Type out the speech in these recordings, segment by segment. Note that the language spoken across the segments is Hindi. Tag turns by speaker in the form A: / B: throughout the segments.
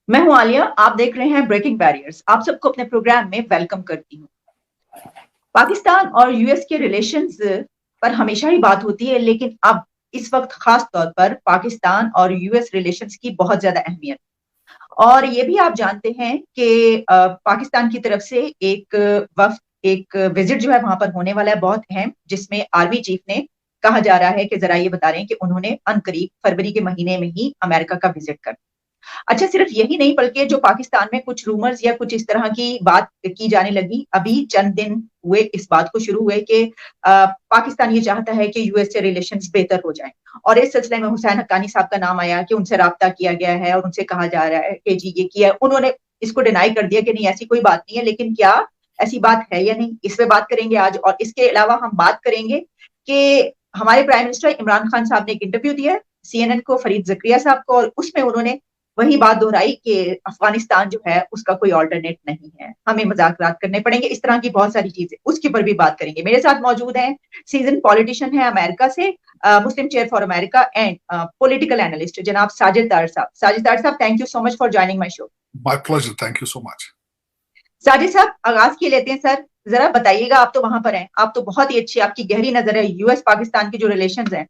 A: मैं हूं आलिया। आप देख रहे हैं ब्रेकिंग बैरियर्स। आप सबको अपने प्रोग्राम में वेलकम करती हूं। पाकिस्तान और यूएस के रिलेशंस पर हमेशा ही बात होती है, लेकिन अब इस वक्त खास तौर पर पाकिस्तान और यूएस रिलेशंस की बहुत ज्यादा अहमियत। और ये भी आप जानते हैं कि पाकिस्तान की तरफ से एक वक्त एक विजिट जो है वहां पर होने वाला है, बहुत अहम, जिसमें आर्मी चीफ ने कहा जा रहा है कि जरा ये बता रहे हैं कि उन्होंने अनकरीब फरवरी के महीने में ही अमेरिका का विजिट करना। अच्छा, सिर्फ यही नहीं बल्कि जो पाकिस्तान में कुछ रूमर्स या कुछ इस तरह की बात की जाने लगी, अभी चंद दिन हुए इस बात को शुरू हुए कि पाकिस्तान ये चाहता है कि यूएस से रिलेशंस बेहतर हो जाएं। और इस सिलसिले में हुसैन हक्कानी साहब का नाम आया कि उनसे राब्ता किया गया है और उनसे कहा जा रहा है कि जी ये किया है। उन्होंने इसको डिनाई कर दिया कि नहीं, ऐसी कोई बात नहीं है। लेकिन क्या ऐसी बात है या नहीं, इस पे बात करेंगे आज। और इसके अलावा हम बात करेंगे कि हमारे प्राइम मिनिस्टर इमरान खान साहब ने एक इंटरव्यू दिया है सीएनएन को, फरीद जकरिया साहब को, और उसमें उन्होंने वही बात दोहराई कि अफगानिस्तान जो है उसका कोई ऑल्टरनेट नहीं है, हमें मजाकरात करने पड़ेंगे। इस तरह की बहुत सारी चीजें, उसके ऊपर भी बात करेंगे। मेरे साथ मौजूद हैं सीजन पॉलिटिशियन है अमेरिका से, Muslim chair for America and political analyst जनाब Sajid Tar sahab. Sajid Tar sahab, thank you so much for joining my show.
B: My pleasure, thank you so much.
A: Sajid sahab, आगाज किए लेते हैं सर। जरा बताइएगा, आप तो वहां पर हैं, आप तो बहुत ही अच्छी, आपकी गहरी नजर है यूएस पाकिस्तान के जो रिलेशंस हैं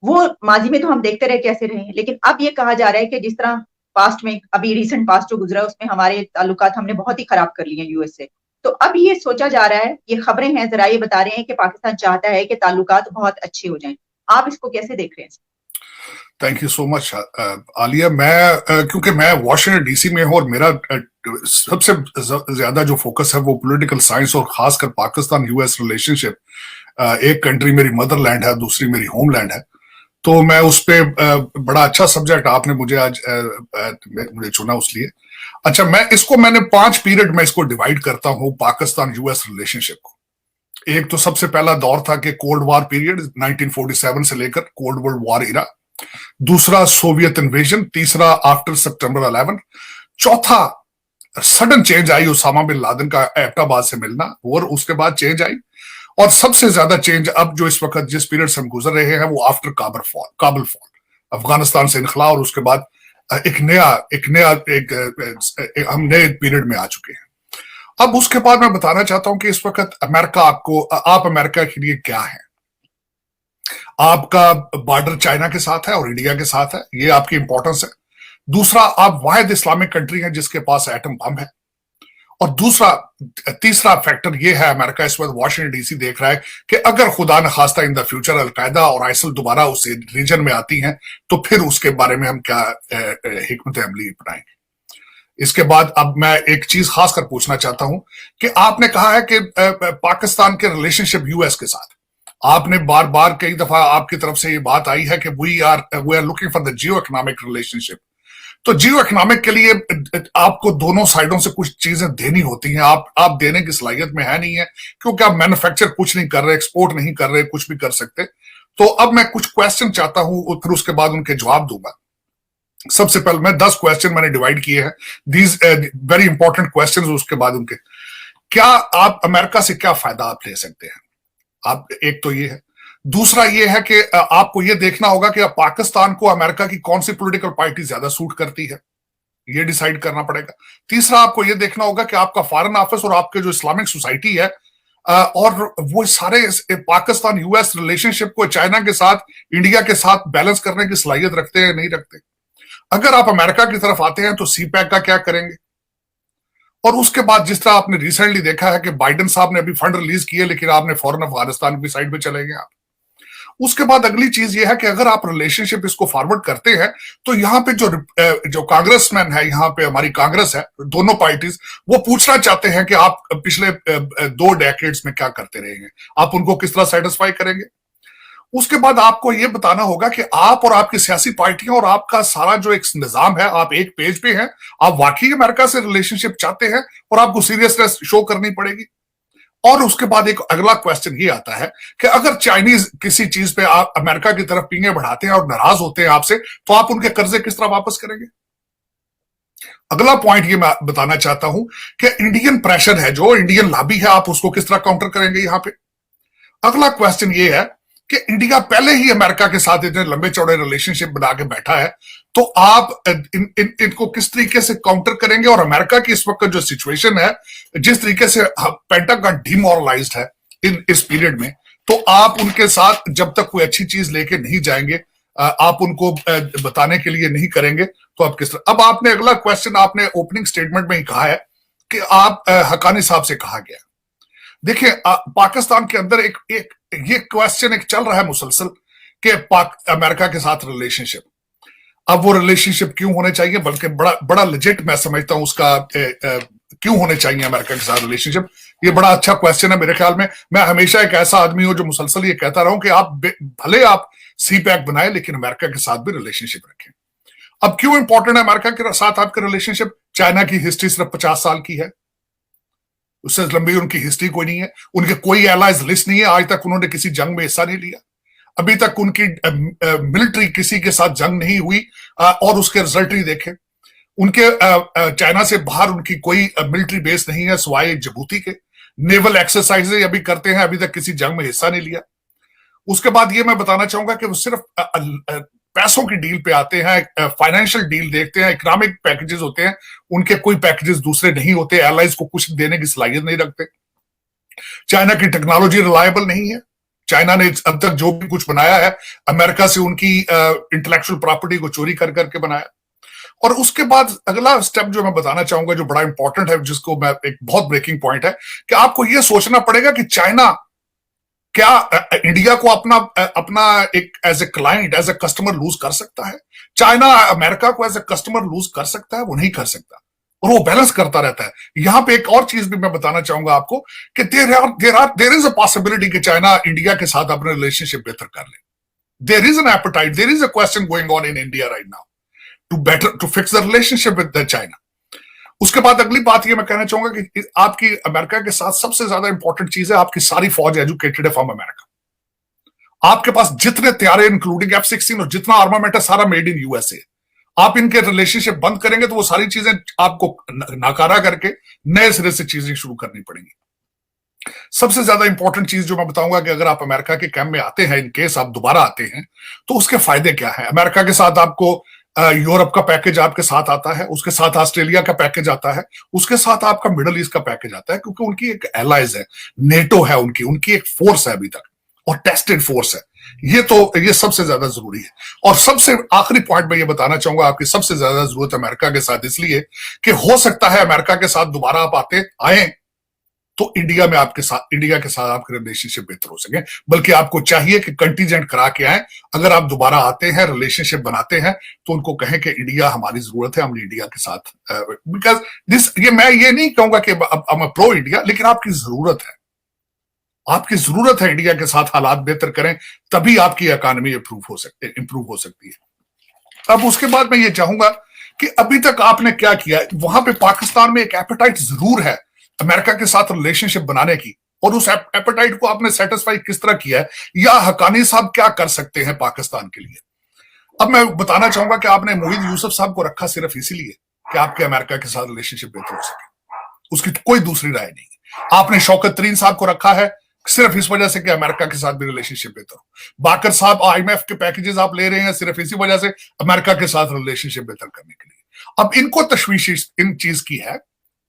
A: वो माजी में तो हम देखते रहे कैसे रहे हैं, लेकिन अब ये कहा जा रहा है कि जिस तरह पास्ट में, अभी रिसेंट पास्ट जो गुजरा उसमें हमारे ताल्लुकात हमने बहुत ही खराब कर लिए हैं यूएस से। तो अब ये सोचा जा रहा है, ये खबरें हैं, जरा ये बता रहे हैं कि पाकिस्तान चाहता है कि ताल्लुकात बहुत अच्छे हो जाएं। आप इसको कैसे देख रहे हैं?
B: Thank you so much Alia. क्योंकि मैं वॉशिंगटन डीसी में हूं और मेरा सबसे ज्यादा जो फोकस है वो पॉलिटिकल साइंस और खासकर पाकिस्तान यूएस रिलेशनशिप। एक कंट्री मेरी मदरलैंड है, दूसरी मेरी होमलैंड है। तो मैं उस पे बड़ा अच्छा सब्जेक्ट आपने मुझे आज मुझे चुना उसलिए। अच्छा, मैंने 5 पीरियड में इसको डिवाइड करता हूं पाकिस्तान यूएस रिलेशनशिप को। एक तो सबसे पहला दौर था कि कोल्ड वॉर पीरियड 1947 से लेकर कोल्ड वर्ल्ड वॉर इरा। दूसरा सोवियत इन्वेजन। तीसरा आफ्टर सितंबर 11। चौथा सडन चेंज आई, उसामा बिन लादेन का एबटाबाद से मिलना, और उसके बाद चेंज आई। और सबसे ज्यादा चेंज अब जो इस वक्त जिस पीरियड से हम गुजर रहे हैं वो आफ्टर काबुल फॉल, अफगानिस्तान से इनखला, और उसके बाद हम नए पीरियड में आ चुके हैं। अब उसके बाद मैं बताना चाहता हूं कि इस वक्त आप अमेरिका के लिए क्या है। आपका बॉर्डर चाइना के साथ है और इंडिया के साथ है, ये आपकी इंपॉर्टेंस है। दूसरा, आप वाहिद इस्लामिक कंट्री है जिसके पास एटम बम है। और तीसरा फैक्टर ये है, अमेरिका इस वक्त वॉशिंगटन डीसी देख रहा है कि अगर खुदा न खास्ता इन द फ्यूचर अलकायदा और आइसिल दोबारा उस रीजन में आती हैं तो फिर उसके बारे में हम क्या हिकमत अमली अपनाएंगे। इसके बाद अब मैं एक चीज खासकर पूछना चाहता हूं कि आपने कहा है कि पाकिस्तान के रिलेशनशिप यूएस के साथ, आपने बार बार कई दफा आपकी तरफ से ये बात आई है कि we are looking for the geo economic relationship. तो जियो इकोनॉमिक के लिए आपको दोनों साइडों से कुछ चीजें देनी होती हैं। आप देने की सलाहियत में है नहीं है, क्योंकि आप मैन्युफैक्चर कुछ नहीं कर रहे, एक्सपोर्ट नहीं कर रहे, कुछ भी कर सकते। तो अब मैं कुछ क्वेश्चन चाहता हूं, फिर उसके बाद उनके जवाब दूंगा। सबसे पहले मैं 10 क्वेश्चन मैंने डिवाइड किए हैं, दीज वेरी इंपॉर्टेंट क्वेश्चंस, उसके बाद उनके क्या आप अमेरिका से क्या फायदा आप ले सकते हैं। आप एक तो ये है। दूसरा ये है कि आपको ये देखना होगा कि पाकिस्तान को अमेरिका की कौन सी पॉलिटिकल पार्टी ज्यादा सूट करती है, ये डिसाइड करना पड़ेगा। तीसरा, आपको ये देखना होगा कि आपका फॉरेन ऑफिस और आपके जो इस्लामिक सोसाइटी है और वो सारे पाकिस्तान यूएस रिलेशनशिप को चाइना के साथ, इंडिया के साथ बैलेंस करने की सलाहियत रखते हैं नहीं रखते। अगर आप अमेरिका की तरफ आते हैं तो सीपैक का क्या करेंगे। और उसके बाद जिस तरह आपने रिसेंटली देखा है कि बाइडेन साहब ने अभी फंड रिलीज किए, लेकिन आपने फौरन अफगानिस्तान की साइड पे चले गए आप। उसके बाद अगली चीज ये है कि अगर आप रिलेशनशिप इसको फॉरवर्ड करते हैं तो यहाँ पे जो कांग्रेसमैन है, यहाँ पे हमारी कांग्रेस है, दोनों पार्टीज, वो पूछना चाहते हैं कि आप पिछले 2 डेकेड्स में क्या करते रहे हैं, आप उनको किस तरह सेटिस्फाई करेंगे। उसके बाद आपको यह बताना होगा कि आप और आपकी सियासी पार्टियां और आपका सारा जो एक निजाम है, आप एक पेज पे हैं, आप वाकई अमेरिका से रिलेशनशिप चाहते हैं और आपको सीरियसनेस शो करनी पड़ेगी। और उसके बाद एक अगला क्वेश्चन ये आता है कि अगर चाइनीज किसी चीज पे आप अमेरिका की तरफ पींगे बढ़ाते हैं और नाराज होते हैं आपसे, तो आप उनके कर्जे किस तरह वापस करेंगे। अगला पॉइंट ये मैं बताना चाहता हूं कि इंडियन प्रेशर है, जो इंडियन लॉबी है, आप उसको किस तरह काउंटर करेंगे यहां पे। अगला क्वेश्चन ये है कि इंडिया पहले ही अमेरिका के साथ इतने लंबे चौड़े रिलेशनशिप बना के बैठा है, तो आप इनको किस तरीके से काउंटर करेंगे? और अमेरिका की इस वक्त जो सिचुएशन है, जिस तरीके से पेंटागन डिमोरलाइज्ड है इस पीरियड में, तो आप उनके साथ जब तक कोई अच्छी चीज लेके नहीं जाएंगे, आप उनको बताने के लिए नहीं करेंगे, तो आप किस तरह? अब आपने अगला क्वेश्चन आपने ओपनिंग स्टेटमेंट में ही कहा है कि आप हकानी साहब से कहा गया। देखिए, पाकिस्तान के अंदर एक ये क्वेश्चन एक चल रहा है मुसलसल कि अमेरिका के साथ रिलेशनशिप, अब वो रिलेशनशिप क्यों होने चाहिए, बल्कि बड़ा लेजिट मैं समझता हूं उसका क्यों होने चाहिए अमेरिका के साथ रिलेशनशिप। ये बड़ा अच्छा क्वेश्चन है मेरे ख्याल में। मैं हमेशा एक ऐसा आदमी हूं जो मुसलसल ये कहता रहा हूं कि आप भले आप सी पैक बनाए, लेकिन अमेरिका के साथ भी रिलेशनशिप रखें। अब क्यों इंपॉर्टेंट है अमेरिका के साथ आपका रिलेशनशिप? चाइना की हिस्ट्री सिर्फ 50 साल की है, उससे लंबी उनकी हिस्ट्री कोई नहीं है। उनके कोई एलाइज लिस्ट नहीं है, आज तक उन्होंने किसी जंग में हिस्सा नहीं लिया, अभी तक उनकी मिलिट्री किसी के साथ जंग नहीं हुई, और उसके रिजल्ट ही देखें। उनके चाइना से बाहर उनकी कोई मिलिट्री बेस नहीं है सिवाय जिबूती के। नेवल एक्सरसाइजेज अभी करते हैं, अभी तक किसी जंग में हिस्सा नहीं लिया। उसके बाद ये मैं बताना चाहूंगा कि वो सिर्फ पैसों की डील पे आते हैं, फाइनेंशियल डील देखते हैं, इकोनॉमिक पैकेजेस होते हैं, उनके कोई पैकेजेस दूसरे नहीं होते, एलाइज को कुछ देने की सलाहियत नहीं रखते। चाइना की टेक्नोलॉजी रिलायबल नहीं है। चाइना ने अब तक जो भी कुछ बनाया है, अमेरिका से उनकी इंटेलेक्चुअल प्रॉपर्टी को चोरी कर करके बनाया। और उसके बाद अगला स्टेप जो मैं बताना चाहूंगा, जो बड़ा इंपॉर्टेंट है, जिसको मैं एक बहुत ब्रेकिंग पॉइंट है, कि आपको यह सोचना पड़ेगा कि चाइना क्या इंडिया को अपना एक as a client, as a customer lose कर सकता है? चाइना अमेरिका को एज ए कस्टमर लूज कर सकता है? वो नहीं कर सकता, और वो बैलेंस करता रहता है। यहां पे एक और चीज भी मैं बताना चाहूंगा आपको कि देयर इज अ पॉसिबिलिटी कि चाइना इंडिया के साथ अपने रिलेशनशिप बेहतर कर ले। There is an appetite, there is a question going on in India right now to fix the relationship with China. उसके बाद अगली बात ये मैं कहना चाहूंगा कि आपकी अमेरिका के साथ सबसे ज्यादा इंपॉर्टेंट चीज है, आपकी सारी फौज एजुकेटेड है फ्रॉम अमेरिका। आपके पास जितने तैयारे इंक्लूडिंग F-16 और जितना आर्मामेंट है, सारा मेड इन यूएसए। आप इनके रिलेशनशिप बंद करेंगे तो वो सारी चीजें आपको नाकारा करके नए सिरे से चीजें शुरू करनी पड़ेंगी। सबसे ज्यादा इंपॉर्टेंट चीज जो मैं बताऊंगा कि अगर आप अमेरिका के कैंप में आते हैं, इन केस आप दोबारा आते हैं, तो उसके फायदे क्या है? अमेरिका के साथ आपको यूरोप का पैकेज आपके साथ आता है, उसके साथ ऑस्ट्रेलिया का पैकेज आता है, उसके साथ आपका मिडल ईस्ट का पैकेज आता है, क्योंकि उनकी एक एलाइज है, नेटो है, उनकी एक फोर्स है अभी तक, और टेस्टेड फोर्स है। ये सबसे ज्यादा जरूरी है। और सबसे आखिरी पॉइंट मैं ये बताना चाहूंगा, आपकी सबसे ज्यादा जरूरत अमेरिका के साथ इसलिए कि हो सकता है अमेरिका के साथ दोबारा आप आए तो इंडिया के साथ आपके रिलेशनशिप बेहतर हो सके। बल्कि आपको चाहिए कि कंटीजेंट करा के आए, अगर आप दोबारा आते हैं, रिलेशनशिप बनाते हैं, तो उनको कहें कि इंडिया हमारी जरूरत है, हम इंडिया के साथ, बिकॉज मैं ये नहीं कहूंगा कि हम प्रो इंडिया, लेकिन आपकी जरूरत है, इंडिया के साथ हालात बेहतर करें, तभी आपकी इकोनॉमी इंप्रूव हो सकती है। अब उसके बाद मैं ये चाहूंगा कि अभी तक आपने क्या किया? वहां पे पाकिस्तान में एक एपेटाइट जरूर है अमेरिका के साथ रिलेशनशिप बनाने की, और उस एपेटाइट को आपने सेटिस्फाई किस तरह किया है, या हकानी साहब क्या कर सकते हैं पाकिस्तान के लिए? अब मैं बताना चाहूंगा कि आपने मोहित यूसुफ साहब को रखा सिर्फ इसीलिए कि आपके अमेरिका के साथ रिलेशनशिप बेहतर हो सके, उसकी कोई दूसरी राय नहीं। आपने शौकत तरीन साहब को रखा है सिर्फ इस वजह से कि अमेरिका के साथ भी रिलेशनशिप बेहतर हो। बाकर साहब IMF के पैकेजेस आप ले रहे हैं सिर्फ इसी वजह से अमेरिका के साथ रिलेशनशिप बेहतर करने के लिए। अब इनको तशवीश इन चीज की है,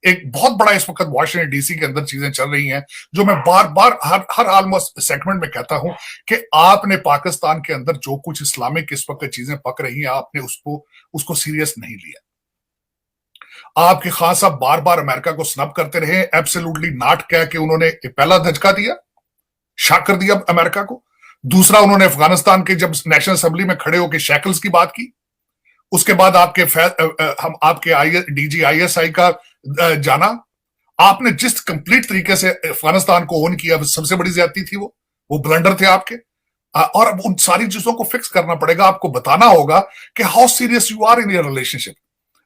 B: एक बहुत बड़ा इस वक्त वॉशिंगटन DC के अंदर चीजें चल रही हैं, जो मैं बार बार हर ऑलमोस्ट सेगमेंट में कहता हूं कि आपने पाकिस्तान के अंदर जो कुछ इस्लामिक इस वक्त चीजें पक रही हैं, आपने उसको सीरियस नहीं लिया। आपके खान साहब बार बार अमेरिका को स्नब करते रहे, एब्सोल्युटली नॉट कह के उन्होंने पहला धचका दिया, शॉक कर दिया अमेरिका को। दूसरा, उन्होंने अफगानिस्तान के जब नेशनल असेंबली में खड़े होकर शैकल्स की बात की, उसके बाद आपके DG ISI का जाना, आपने जिस कंप्लीट तरीके से अफगानिस्तान को ओन किया, सबसे बड़ी ज्यादती थी, वो ब्लंडर थे आपके। और अब उन सारी चीजों को फिक्स करना पड़ेगा, आपको बताना होगा कि how serious you are in your relationship.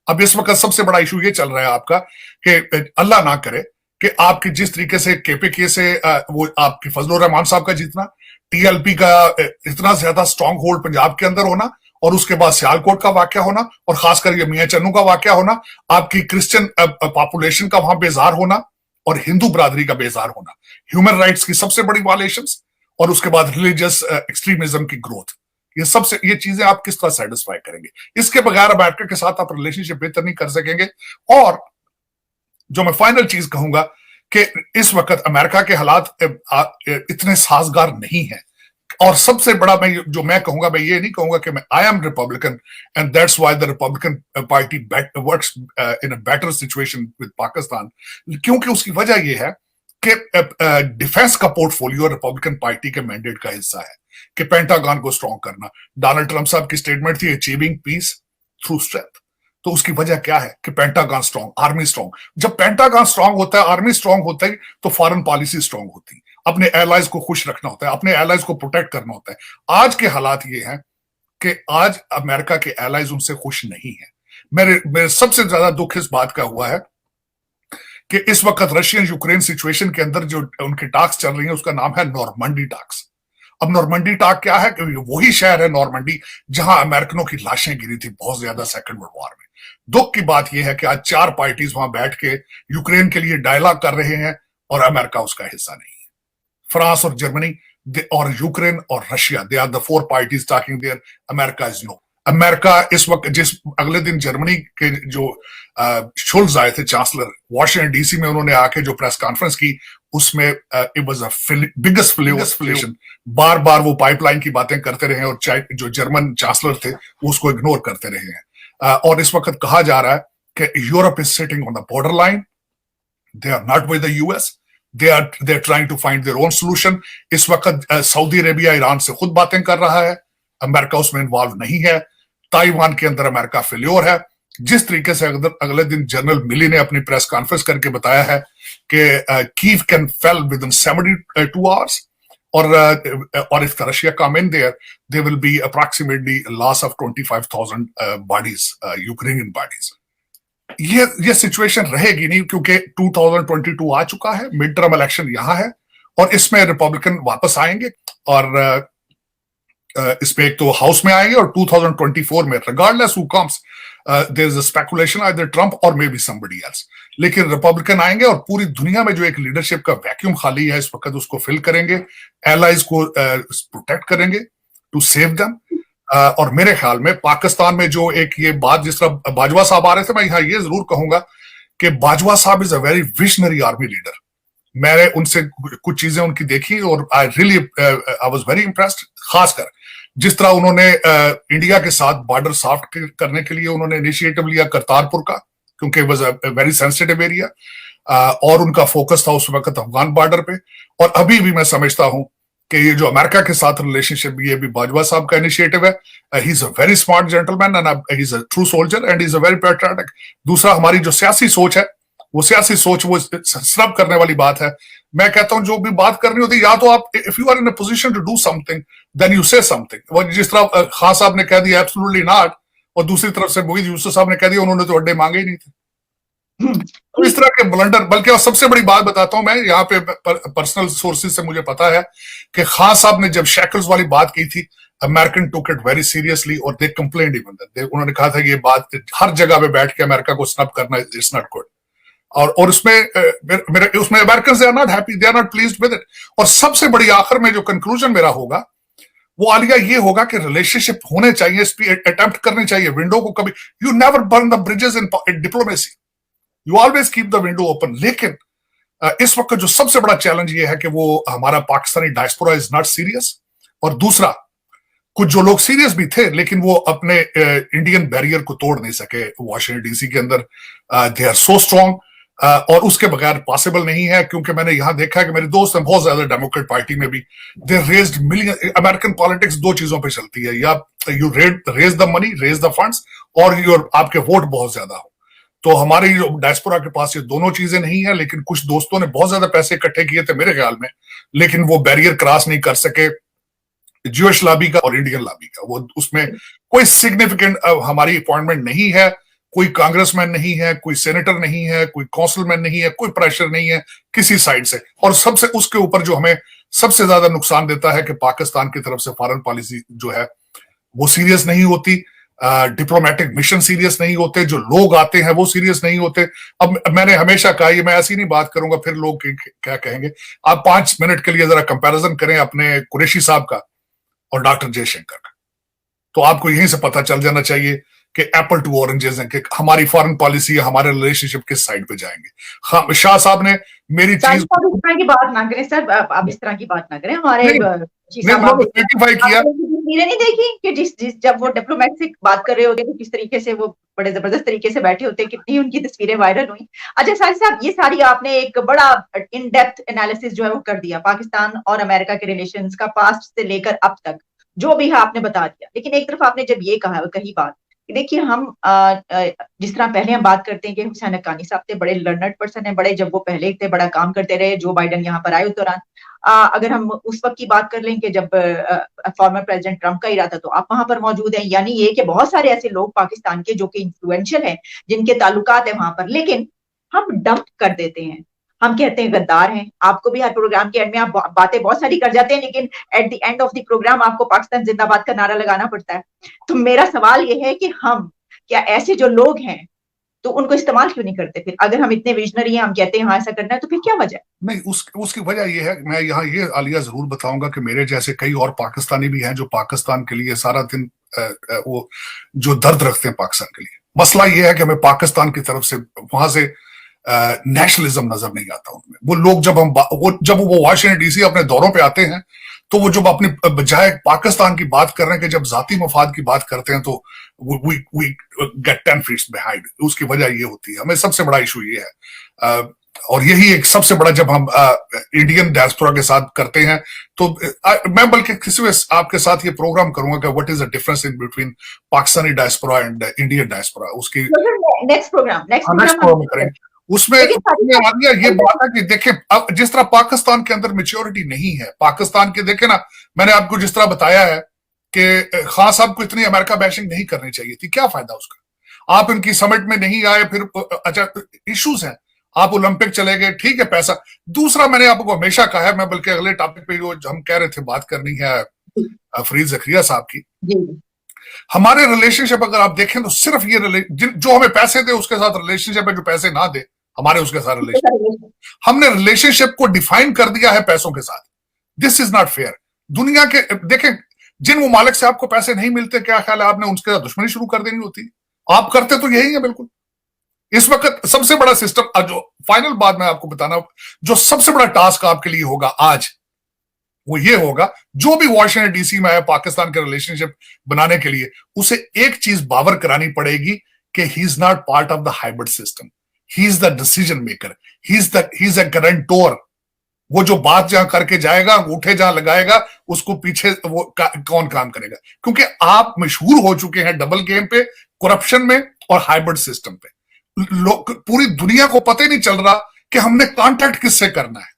B: अब इस वक्त सबसे बड़ा इशू ये चल रहा है आपका कि अल्लाह ना करे कि आपकी जिस तरीके से KPK से वो आपकी फजलुर रहमान साहब का जीतना, TLP का इतना ज्यादा स्ट्रॉन्ग होल्ड पंजाब के अंदर होना, और उसके बाद सियालकोट का वाकया होना, और खासकर ये मियां चन्नू का वाकया होना, आपकी क्रिश्चियन पॉपुलेशन का वहां बेजार होना और हिंदू बरादरी का बेजार होना, ह्यूमन राइट्स की सबसे बड़ी वायलेशंस, और उसके बाद रिलीजियस एक्सट्रीमिज्म की ग्रोथ, ये चीजें आप किस तरह सेटिस्फाई करेंगे? इसके बगैर अमेरिका के साथ आप रिलेशनशिप बेहतर नहीं कर सकेंगे। और जो मैं फाइनल चीज कहूंगा कि इस वक्त अमेरिका के हालात इतने साजगार नहीं है। और सबसे बड़ा मैं कहूंगा, मैं ये नहीं कहूंगा कि मैं I am Republican and that's why the Republican party works in a better situation with Pakistan, क्योंकि उसकी वजह यह है कि डिफेंस का पोर्टफोलियो रिपब्लिकन पार्टी के मैंडेट का हिस्सा है कि पेंटागन को स्ट्रॉन्ग करना। डोनाल्ड ट्रंप साहब की स्टेटमेंट थी अचीविंग पीस थ्रू स्ट्रेंथ। तो उसकी वजह क्या है कि पेंटागन स्ट्रॉन्ग, आर्मी स्ट्रॉन्ग। जब पेंटागन स्ट्रॉन्ग होता है, आर्मी स्ट्रॉन्ग होता है, तो फॉरेन पॉलिसी स्ट्रॉन्ग होती है। अपने एलाइज को खुश रखना होता है, अपने एलाइज को प्रोटेक्ट करना होता है। आज के हालात ये हैं कि आज अमेरिका के एलाइज उनसे खुश नहीं है। मेरे सबसे ज्यादा दुख इस बात का हुआ है कि इस वक्त रशियन यूक्रेन सिचुएशन के अंदर जो उनके टास्क चल रही है उसका नाम है नॉर्मंडी टास्क। अब नॉर्मंडी टास्क क्या है? वही शहर है नॉर्मंडी जहां अमेरिकनों की लाशें गिरी थी बहुत ज्यादा सेकंड वर्ल्ड वॉर में। दुख की बात यह है कि आज 4 पार्टीज वहां बैठ के यूक्रेन के लिए डायलॉग कर रहे हैं और अमेरिका उसका हिस्सा नहीं है। फ्रांस और जर्मनी और यूक्रेन और Russia, they are the 4 parties talking there, America is no. America इस वक्त जिस अगले दिन जर्मनी के जो शुल्ज आए थे चांसलर, वॉशिंगटन डीसी में उन्होंने आके जो प्रेस कॉन्फ्रेंस की उसमें इट वाज अ बिगेस्ट फ्लेशन। बार बार वो पाइपलाइन की बातें करते रहे और जो जर्मन चांसलर थे वो उसको इग्नोर करते रहे हैं। और इस वक्त कहा जा रहा है कि Europe is sitting on the border line, they are not with the US, they are trying to find their own solution। इस वक्त सऊदी अरेबिया ईरान से खुद बातें कर रहा है, अमेरिका उसमें इन्वॉल्व नहीं है। ताइवान के अंदर अमेरिका फेल्योर है। जिस तरीके से अगले दिन जनरल मिली ने अपनी प्रेस कॉन्फ्रेंस करके बताया है कि Kyiv can fail within 72 hours, और if Russia come in there there will be approximately a loss of 25,000 bodies, Ukrainian bodies. ये सिचुएशन रहेगी नहीं क्योंकि 2022 आ चुका है, मिड टर्म इलेक्शन यहां है और इसमें रिपब्लिकन वापस आएंगे और इसमें एक तो हाउस में आएंगे और 2024 में regardless who comes there is a speculation either Trump और मे बी समबडी एल्स, लेकिन रिपब्लिकन आएंगे और पूरी दुनिया में जो एक लीडरशिप का वैक्यूम खाली है इस वक्त उसको फिल करेंगे, एलाइज को प्रोटेक्ट करेंगे टू सेव देम। और मेरे ख्याल में पाकिस्तान में जो एक ये बात, जिस तरह बाजवा साहब आ रहे थे, मैं यहाँ ये जरूर कहूंगा कि बाजवा साहब is a very visionary army leader. मैंने उनसे कुछ चीजें उनकी देखी और आई वाज वेरी इम्प्रेस्ड, खासकर जिस तरह उन्होंने इंडिया के साथ बॉर्डर सॉफ्ट करने के लिए उन्होंने इनिशिएटिव लिया करतारपुर का, क्योंकि it was a very sensitive area, और उनका फोकस था उस वक्त अफगान बॉर्डर पे। और अभी भी मैं समझता हूं कि ये जो अमेरिका के साथ रिलेशनशिप, ये भी बाजवा साहब का इनिशिएटिव है। He is a very smart gentleman and he is a true soldier and he is a very patriotic. दूसरा, हमारी जो सियासी सोच है वो स्नब करने वाली बात है। मैं कहता हूं जो भी बात करनी होती है, या तो आप if you are in a position to do something then you say something. जिस तरह खान साहब ने कह दिया एब्सोल्युटली नॉट, और दूसरी तरफ से मोहित यूसुफ साहब ने कह दिया उन्होंने तो अड्डे मांगे ही नहीं थे। तो इस तरह के ब्लंडर, बल्कि और सबसे बड़ी बात बताता हूं मैं, यहाँ पे पर्सनल सोर्सेज से मुझे पता है कि खान साहब ने जब शैकल्स वाली बात की थी, American took it very seriously और दे कंप्लेंड इवन दैट। उन्होंने कहा था कि ये बात हर जगह पे बैठ के अमेरिका को स्नब करना इट्स नॉट गुड। और उसमें उसमें American they are not happy, they are not pleased with it. और सबसे बड़ी आखिर में जो कंक्लूजन मेरा होगा वो आलिया ये होगा कि रिलेशनशिप होने चाहिए, इस पे अटेम्प्ट करनी चाहिए। विंडो को कभी, you never burn the bridges in diplomacy, you always keep the window open. लेकिन इस वक्त जो सबसे बड़ा चैलेंज ये है कि वो हमारा Pakistani diaspora is not serious, और दूसरा कुछ जो लोग सीरियस भी थे लेकिन वो अपने इंडियन बैरियर को तोड़ नहीं सके वॉशिंगटन डीसी के अंदर। दे आर सो स्ट्रॉन्ग, और उसके बगैर पॉसिबल नहीं है, क्योंकि मैंने यहां देखा है कि मेरे दोस्त हैं बहुत ज्यादा डेमोक्रेट पार्टी में भी, they raised million. American politics दो चीजों पे चलती है, या you raise the money, raise the funds, और योर आपके वोट बहुत ज्यादा हो। तो हमारी जो डायस्पोरा के पास ये दोनों चीजें नहीं है, लेकिन कुछ दोस्तों ने बहुत ज्यादा पैसे इकट्ठे किए थे मेरे ख्याल में, लेकिन वो बैरियर क्रॉस नहीं कर सके ज्यूइश लॉबी का और इंडियन लॉबी का। वो उसमें कोई सिग्निफिकेंट हमारी अपॉइंटमेंट नहीं है, कोई कांग्रेसमैन नहीं है, कोई सेनेटर नहीं है, कोई काउंसिलमैन नहीं है, कोई प्रेशर नहीं है किसी साइड से। और सबसे उसके ऊपर जो हमें सबसे ज्यादा नुकसान देता है कि पाकिस्तान की तरफ से फॉरेन पॉलिसी जो है वो सीरियस नहीं होती, डिप्लोमेटिक मिशन सीरियस नहीं होते, जो लोग आते हैं वो सीरियस नहीं होते। अब मैंने हमेशा कहा, ये मैं ऐसी नहीं बात करूंगा फिर लोग क्या कहेंगे, आप 5 मिनट के लिए जरा कंपैरिजन करें अपने कुरैशी साहब का और डॉक्टर जयशंकर का। तो आपको यहीं से पता चल जाना चाहिए कि एप्पल टू ऑरेंजेस हैं, कि हमारी फॉरेन पॉलिसी, हमारे रिलेशनशिप किस साइड पे जाएंगे। हाँ, शाह साहब ने मेरी चीज
A: इस तरह की बात ना करें सर, आप इस तरह की बात ना करें। हमारे जी
B: नहीं,
A: साहब,
B: उन्होंने क्रिटिफाई किया।
A: तस्वीरें नहीं देखी कि जिस जब वो डिप्लोमेट से बात कर रहे होते तो किस तरीके से वो बड़े जबरदस्त तरीके से बैठे होते, कितनी उनकी तस्वीरें वायरल हुई। अच्छा साजिद साहब, ये सारी आपने एक बड़ा इन डेप्थ एनालिसिस जो है वो कर दिया पाकिस्तान और अमेरिका के रिलेशंस का, पास्ट से लेकर अब तक जो भी है आपने बता दिया। लेकिन एक तरफ आपने जब ये कहा, कही बात कि देखिए हम जिस तरह पहले हम बात करते हैं कि हुसैन हक्कानी साहब थे, बड़े लर्नर्ड पर्सन है, बड़े जब वो पहले थे बड़ा काम करते रहे, जो बाइडन यहाँ पर आए उस दौरान। अगर हम उस वक्त की बात कर लें कि जब फॉर्मर प्रेसिडेंट ट्रंप का ही रहा था, तो आप वहां पर मौजूद हैं। यानी ये कि बहुत सारे ऐसे लोग पाकिस्तान के जो कि इन्फ्लुएंशियल हैं, जिनके ताल्लुकात है वहां पर, लेकिन हम डंप कर देते हैं। हम कहते हैं गद्दार हैं। आपको भी हर प्रोग्राम के एंड में आप बातें बहुत सारी कर जाते हैं, लेकिन at the end of the program आपको पाकिस्तान जिंदाबाद का नारा लगाना पड़ता है। तो मेरा सवाल ये है कि हम क्या ऐसे जो लोग हैं तो उनको इस्तेमाल क्यों नहीं करते? फिर अगर हम इतने विजनरी हैं, हम कहते हैं हाँ ऐसा करना है, तो फिर क्या वजह?
B: नहीं, उसकी वजह यह है, मैं यहाँ ये आलिया जरूर बताऊंगा कि मेरे जैसे कई और पाकिस्तानी भी हैं जो पाकिस्तान के लिए सारा दिन वो जो दर्द रखते हैं पाकिस्तान के लिए। मसला ये है कि हमें पाकिस्तान की तरफ से वहां से नेशनलिज्म नजर नहीं आता उनमें। वो लोग जब वो वाशिंगटन डीसी अपने दौरों पे आते हैं, तो वो जब अपनी बजाय पाकिस्तान की बात कर रहे हैं कि जब जाती मफाद की बात करते हैं, तो वी गेट 10 फीट बिहाइंड। उसकी वजह ये होती है, हमें सबसे बड़ा इशू ये है, और यही एक सबसे बड़ा, जब हम इंडियन डायस्पोरा के साथ करते हैं, तो मैं बल्कि किसी आपके साथ ये प्रोग्राम करूंगा कि what is the difference in between Pakistani diaspora and Indian diaspora. उसकी
A: नेक्स्ट प्रोग्राम
B: में करेंगे। उसमें आ गया ये बात है कि देखें, अब जिस तरह पाकिस्तान के अंदर मेच्योरिटी नहीं है, पाकिस्तान के देखे ना, मैंने आपको जिस तरह बताया है कि खान साहब को इतनी अमेरिका बैशिंग नहीं करनी चाहिए थी, क्या फायदा उसका? आप इनकी समिट में नहीं आए, फिर अच्छा इश्यूज हैं, आप ओलंपिक चले गए, ठीक है, पैसा। दूसरा, मैंने आपको हमेशा कहा है, मैं बल्कि अगले टॉपिक पे जो हम कह रहे थे बात करनी है फरीद जकरिया साहब की, हमारे रिलेशनशिप अगर आप देखें तो सिर्फ ये जो हमें पैसे दे उसके साथ रिलेशनशिप है, जो पैसे ना दे हमारे उसके साथ रिलेशनशिप। हमने रिलेशनशिप को डिफाइन कर दिया है पैसों के साथ। This is not fair. दुनिया के देखें, जिन ममालिक से आपको पैसे नहीं मिलते, क्या ख्याल है आपने उनके साथ दुश्मनी शुरू कर देनी होती? आप करते तो यही है बिल्कुल। इस वक्त सबसे बड़ा सिस्टम, जो फाइनल बात मैं आपको बताना, जो सबसे बड़ा टास्क आपके लिए होगा आज, वो ये होगा, जो भी वाशिंगटन डीसी में है पाकिस्तान के रिलेशनशिप बनाने के लिए, उसे एक चीज बावर करानी पड़ेगी कि he is not part of the hybrid system, he is the decision maker, he is a guarantor. वो जो बात जहां करके जाएगा, उठे जहां लगाएगा, उसको पीछे वो कौन काम करेगा? क्योंकि आप मशहूर हो चुके हैं डबल गेम पे, करप्शन में और हाइब्रिड सिस्टम पे। पूरी दुनिया को पता ही नहीं चल रहा कि हमने कॉन्टैक्ट किससे करना है।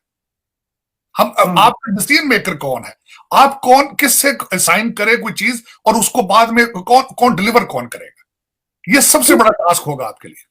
B: आपका डिसीजन मेकर कौन है? आप कौन किससे साइन करे कोई चीज, और उसको बाद में कौन डिलीवर कौन करेगा? ये सबसे बड़ा टास्क होगा आपके लिए।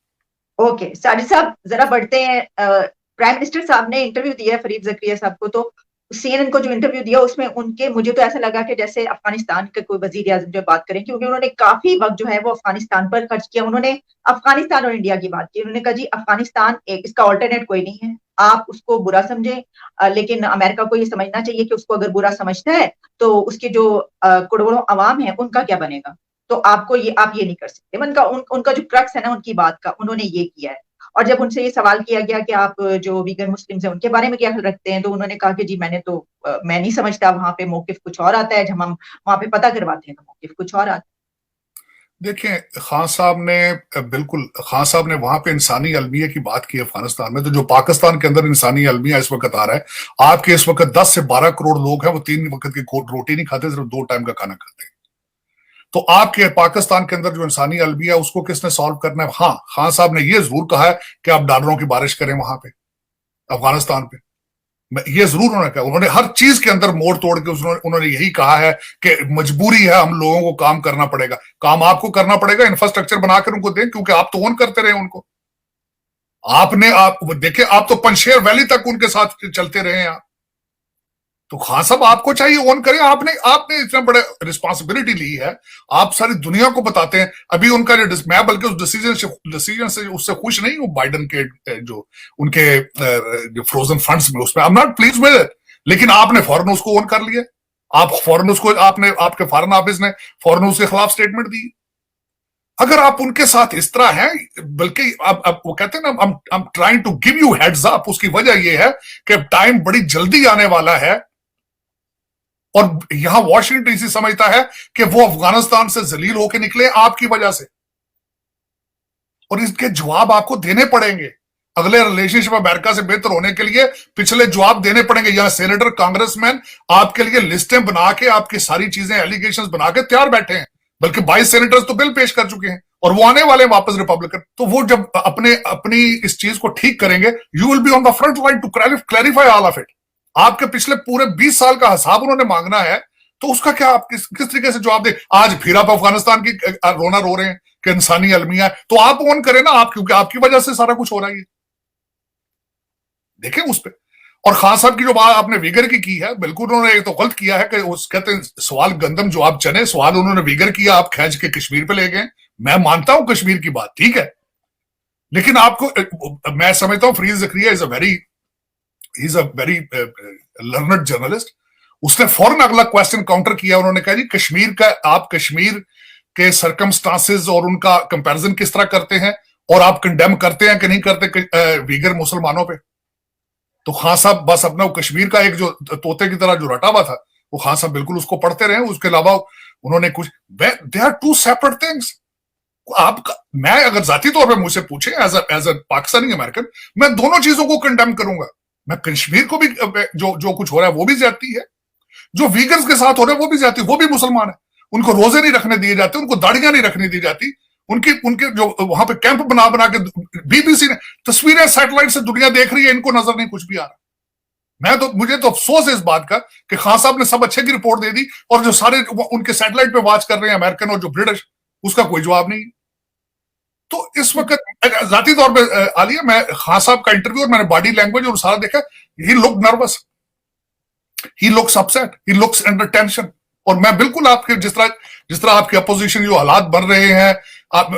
A: ओके साजिद साहब, जरा बढ़ते हैं। प्राइम मिनिस्टर साहब ने इंटरव्यू दिया है फरीद जकरिया साहब को, तो CNN को जो इंटरव्यू दिया उसमें उनके, मुझे तो ऐसा लगा कि जैसे अफगानिस्तान के कोई वजीर आजम जो बात करें, क्योंकि उन्होंने काफी वक्त जो है वो अफगानिस्तान पर खर्च किया। उन्होंने अफगानिस्तान और इंडिया की बात की। उन्होंने कहा जी अफगानिस्तान एक, इसका ऑल्टरनेट कोई नहीं है, आप उसको बुरा समझें, लेकिन अमेरिका को ये समझना चाहिए कि उसको अगर बुरा समझता है तो उसके जो करोड़ों अवाम है उनका क्या बनेगा। तो आप ये नहीं कर सकते। उनका जो क्रक्स है ना उनकी बात का, उन्होंने ये किया है। और जब उनसे ये सवाल किया गया कि आप जो वीगन मुस्लिम्स हैं उनके बारे में क्या रखते हैं, तो उन्होंने कहा कि जी मैं नहीं समझता, वहां पे मौकिफ कुछ और आता है, जब हम वहां पे पता करवाते हैं तो मौकिफ कुछ और आता है।
B: देखिए, खान साहब ने वहां पे इंसानी अलमिया की बात की अफगानिस्तान में, तो जो पाकिस्तान के अंदर इंसानी अलमिया इस वक्त आ रहा है, आपके इस वक्त 10 से 12 करोड़ लोग हैं, वो 3 वक्त की रोटी नहीं खाते, सिर्फ 2 टाइम का खाना खाते हैं। तो आपके पाकिस्तान के अंदर जो इंसानी अलमिया है उसको किसने सॉल्व करना है? हाँ, खान साहब ने ये जरूर कहा है कि आप डॉलरों की बारिश करें वहां पे अफगानिस्तान पे। ये जरूर उन्होंने कहा, उन्होंने हर चीज के अंदर मोड़ तोड़ के उन्होंने यही कहा है कि मजबूरी है, हम लोगों को काम करना पड़ेगा। काम आपको करना पड़ेगा, इंफ्रास्ट्रक्चर बनाकर उनको दें, क्योंकि आप तो ओन करते रहे उनको। आप देखे, आप तो पंशेर वैली तक उनके साथ चलते रहे हैं आप। तो खान साहब आपको चाहिए ओन करें। आपने इतना बड़ा रिस्पॉन्सिबिलिटी ली है, आप सारी दुनिया को बताते हैं। अभी उनका जो, मैं बल्कि उस डिसीजन से उससे खुश नहीं हूं, बाइडन के जो उनके जो फ्रोजन फंड्स में, उसमें I am not please with it, लेकिन आपने फौरन उसको ओन कर लिया। आप फॉरेन को आपने आपके फॉरेन ऑफिस ने फॉरेन के खिलाफ स्टेटमेंट दी। अगर आप उनके साथ इस तरह हैं, बल्कि अब वो कहते हैं ना, I'm trying to give you heads up, उसकी वजह यह है कि टाइम बड़ी जल्दी आने वाला है और यहां वॉशिंगटन डीसी समझता है कि वो अफगानिस्तान से जलील होकर निकले आपकी वजह से, और इसके जवाब आपको देने पड़ेंगे। अगले रिलेशनशिप अमेरिका से बेहतर होने के लिए पिछले जवाब देने पड़ेंगे। यहां सेनेटर कांग्रेसमैन आपके लिए लिस्टें बना के, आपकी सारी चीजें एलिगेशंस बना के तैयार बैठे हैं, बल्कि 22 सेनेटर्स तो बिल पेश कर चुके हैं और वो आने वाले वापस रिपब्लिकन। तो वो जब अपनी इस चीज को ठीक करेंगे, you will be on the front line to clarify all of it. आपके पिछले पूरे 20 साल का हिसाब उन्होंने मांगना है, तो उसका क्या आप किस तरीके से जवाब दे। आज फिर आप अफगानिस्तान की रोना रो रहे हैं कि इंसानी अलमिया है, तो आप ऑन करें ना आप, क्योंकि आपकी वजह से सारा कुछ हो रहा है। देखें उस पर। और खान साहब की जो बात आपने वीगर की है, बिल्कुल उन्होंने एक तो गलत किया है कि उस कहते हैं सवाल गंदम जो आप चने, सवाल उन्होंने वीगर किया, आप खींच के कश्मीर पे ले गए। मैं मानता हूं कश्मीर की बात ठीक है, लेकिन आपको मैं समझता हूं Farid Zakaria is a very learned journalist. उसने फौरन अगला क्वेश्चन काउंटर किया, उन्होंने कहा जी कश्मीर का, आप कश्मीर के सर्कमस्टांसेस और उनका कंपैरिजन किस तरह करते हैं, और आप कंडेम करते हैं कि नहीं करते वीगर मुसलमानों पे। तो खान साहब बस अपना कश्मीर का एक जो तोते की तरह जो रटा हुआ था, वो खान साहब बिल्कुल उसको पढ़ते रहे, उसके अलावा उन्होंने कुछ, they are two separate things. मैं अगर जाती तौर पे मुझसे पूछे एज अ पाकिस्तानी अमेरिकन, मैं दोनों चीजों को कंडेम करूंगा। मैं कश्मीर को भी, जो कुछ हो रहा है वो भी ज्यादती है, जो वीगर्स के साथ हो रहा है वो भी ज्यादती, वो भी मुसलमान है, उनको रोजे नहीं रखने दिए जाते, उनको दाढ़ियां नहीं रखने दी जाती, उनके जो वहां पे कैंप बना बना के बीबीसी ने तस्वीरें सैटेलाइट से दुनिया देख रही है, इनको नजर नहीं कुछ भी आ रहा। मुझे तो अफसोस है इस बात का कि खान साहब ने सब अच्छे की रिपोर्ट दे दी, और जो सारे उनके सैटेलाइट पे वॉच कर रहे हैं अमेरिकन और जो ब्रिटिश, उसका कोई जवाब नहीं। तो इस वक्त जाती तौर पर आलिया, मैं खान साहब का इंटरव्यू और मैंने बॉडी लैंग्वेज और सारा देखा, he look nervous, he looks upset, he looks under tension. और मैं बिल्कुल आपके जिस तरह आपकी अपोजिशन जो हालात बन रहे हैं,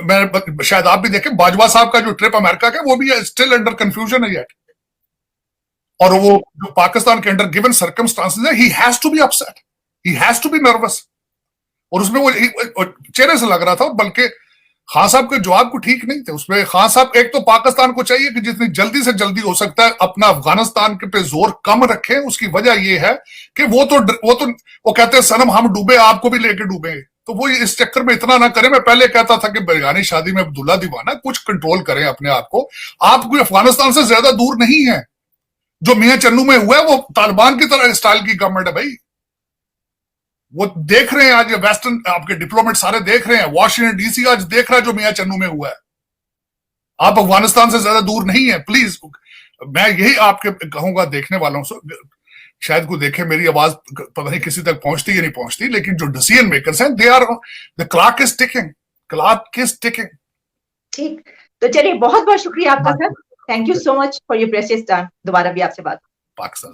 B: मैं शायद आप भी देखें बाजवा साहब का जो ट्रिप अमेरिका का, वो भी स्टिल अंडर कंफ्यूजन है येट। और वो जो पाकिस्तान के अंडर गिवन सर्कमस्टांसेस है, he has to be upset, he has to be nervous. और उसमें वो चेहरे से लग रहा था, बल्कि खान साहब के जवाब को ठीक नहीं थे उसमें। खान साहब, एक तो पाकिस्तान को चाहिए कि जितनी जल्दी से जल्दी हो सकता है अपना अफगानिस्तान के पे जोर कम रखें। उसकी वजह यह है कि वो कहते हैं सनम हम डूबे आपको भी लेके डूबेंगे, तो वो इस चक्कर में इतना ना करें। मैं पहले कहता था कि बेगानी शादी में अब्दुल्ला दीवाना, कुछ कंट्रोल करें अपने आप को। आप कोई अफगानिस्तान से ज्यादा दूर नहीं है। जो मियां चन्नू में हुआ है वो तालिबान की तरह स्टाइल की गवर्नमेंट है भाई। वो देख रहे हैं आज, वेस्टर्न आपके डिप्लोमेट सारे देख रहे हैं, वॉशिंगटन डीसी आज देख रहा है जो मियां चन्नू में हुआ है। आप अफगानिस्तान से ज्यादा दूर नहीं है प्लीज। मैं यही आपके कहूंगा देखने वालों से, शायद कोई देखे, मेरी आवाज पता नहीं किसी तक पहुंचती या नहीं पहुंचती, लेकिन जो डिसीजन मेकर्स हैं, they are, the clock is ticking, clock is ticking.
A: ठीक, तो चलिए बहुत बहुत शुक्रिया आपका sir, thank you so much for your precious time. दोबारा भी आपसे बात।
B: पाकिस्तान